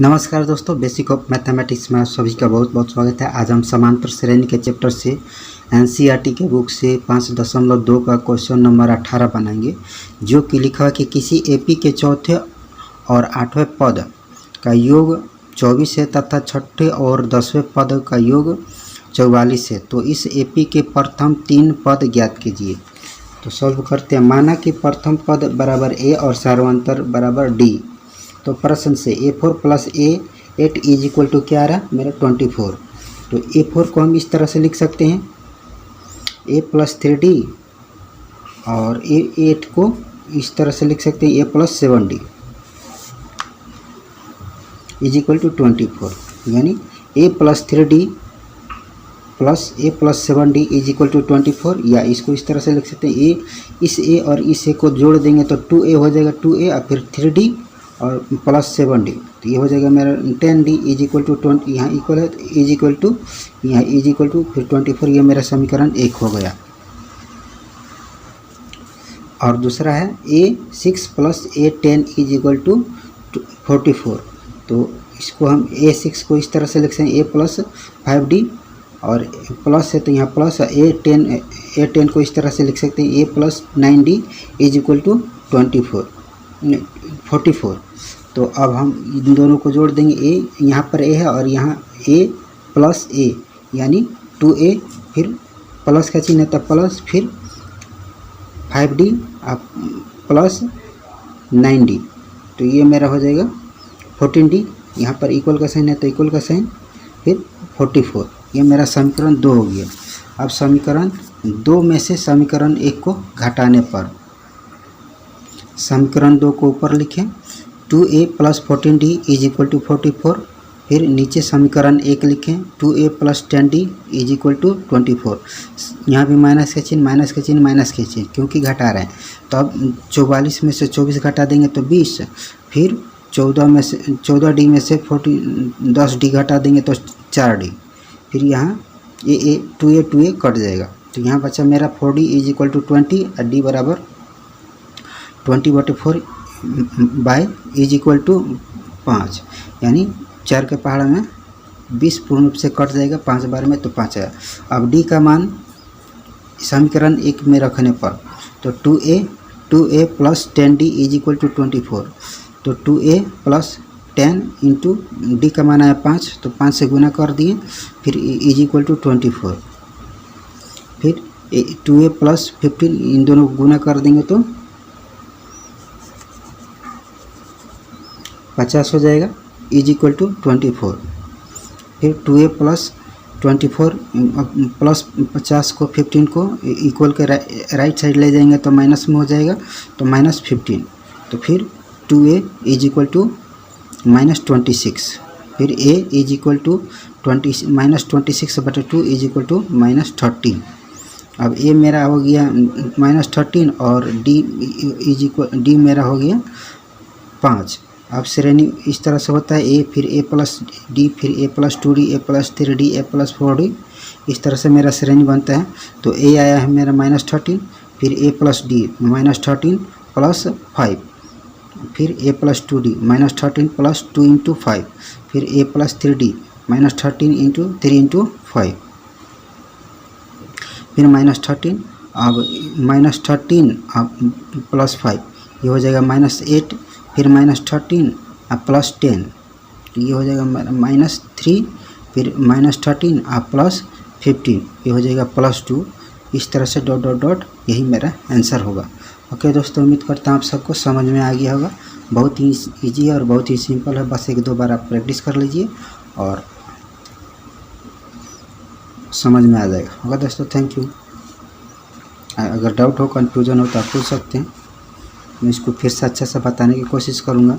नमस्कार दोस्तों, basic of mathematics में आप सभी का बहुत बहुत स्वागत है। आज हम समांतर श्रेणी के चैप्टर से एनसीईआरटी के बुक से 5.2 का क्वेश्चन नंबर 18 बनाएंगे, जो कि लिखा है कि किसी एपी के चौथे और 8वें पद का योग 24 है तथा छठे और 10वें पद का योग 44 है। तो इस एपी के प्रथम 3 पद ज्ञात कीजिए। तो सॉल्व करते हैं। माना कि प्रथम पद बराबर ए और सार्वंतर बराबर डी। तो प्रश्न से A4 plus A8 is equal to क्या आ रहा मेरा 24। तो A4 को हम इस तरह से लिख सकते हैं A प्लस 3D और A8 को इस तरह से लिख सकते हैं A plus 7D is equal to 24, यानी A plus 3D plus A plus 7D is equal to 24। या इसको इस तरह से लिख सकते हैं इस A और इस A को जोड़ देंगे तो 2A हो जाएगा 2A और फिर 3D और प्लस 7D। तो ये हो जाएगा मेरा 10D इज इक्वल टू 20, यहाँ इक्वल है इज इक्वल टू यहाँ इज इक्वल टू फिर 24। ये मेरा समीकरण 1 हो गया। और दूसरा है A6 plus A10 is equal to 44। तो इसको हम A6 को इस तरह से लिख सकते हैं A प्लस 5D और प्लस है तो यहाँ प्लस A10 को इस तरह से लिख सकते हैं A plus 9D is equal to 44। तो अब हम इन दोनों को जोड़ देंगे। A यहाँ पर A है और यहाँ A प्लस A यानी 2A, फिर प्लस का चिन्ह है तो प्लस, फिर 5D प्लस 9D। तो ये मेरा हो जाएगा 14D। यहाँ पर इक्वल का साइन है तो इक्वल का साइन, फिर 44। ये मेरा समीकरण 2 हो गया। अब समीकरण 2 में से समीकरण 1 को घटाने पर समीकरण 2 को ऊपर लिखें 2A plus 14D is equal to 44। फिर नीचे समीकरण 1 लिखें 2A plus 10D is equal to 24। यहाँ भी माइनस के चिन्ह माइनस के चिन्ह माइनस के चिन्ह क्योंकि घटा रहे हैं। तो अब 44 में से 24 घटा देंगे तो 20, फिर 14D में से 10D घटा देंगे तो 4D, फिर यहाँ ये 2A कट जाएगा। तो यहाँ बचा मेरा 4D इज इक्वल टू 20 और D बराबर 20/4 बाय इज इक्वल टू 5, यानी 4 के पहाड़ में 20 पूर्ण रूप से कट जाएगा 5 बार में, तो 5 आया। अब D का मान समीकरण 1 में रखने पर तो 2A plus 10D is equal to 24। तो 2A प्लस 10 इंटू D का मान आया 5, तो 5 से गुना कर दिए, फिर इज इक्वल टू 24। फिर 2A प्लस 15 इन दोनों को गुना कर देंगे तो 50 हो जाएगा इज इक्वल टू 24। फिर 2A प्लस 24 प्लस 50 को 15 को इक्वल के राइट साइड ले जाएंगे तो माइनस में हो जाएगा, तो माइनस 15। तो फिर 2A is equal to minus 26। फिर A is equal to minus 26/2 is equal to minus 13। अब A मेरा हो गया माइनस 13 और D मेरा हो गया 5। अब श्रेणी इस तरह से होता है A फिर A प्लस D फिर A plus 2D A plus 3D A plus 4D, इस तरह से मेरा श्रेणी बनता है। तो A आया है मेरा माइनस 13, फिर A plus D minus 13 plus 5, फिर A plus 2D minus 13 plus 2 into 5, फिर A plus 3D minus 13 into 3 into 5, फिर माइनस 13। अब माइनस 13 अब प्लस 5 ये हो जाएगा माइनस 8, फिर माइनस 13 और प्लस 10 तो ये हो जाएगा माइनस 3, फिर माइनस 13 और प्लस 15 ये हो जाएगा प्लस 2। इस तरह से डॉट डॉट डॉट यही मेरा आंसर होगा। ओके दोस्तों, उम्मीद करता हूँ आप सबको समझ में आ गया होगा। बहुत ही ईजी और बहुत ही सिंपल है, बस 1-2 बार आप प्रैक्टिस कर लीजिए और समझ में आ जाएगा। ओके दोस्तों, थैंक यू। अगर डाउट हो, कन्फ्यूजन हो तो आप पूछ सकते हैं, मैं इसको फिर से अच्छा से बताने की कोशिश करूँगा।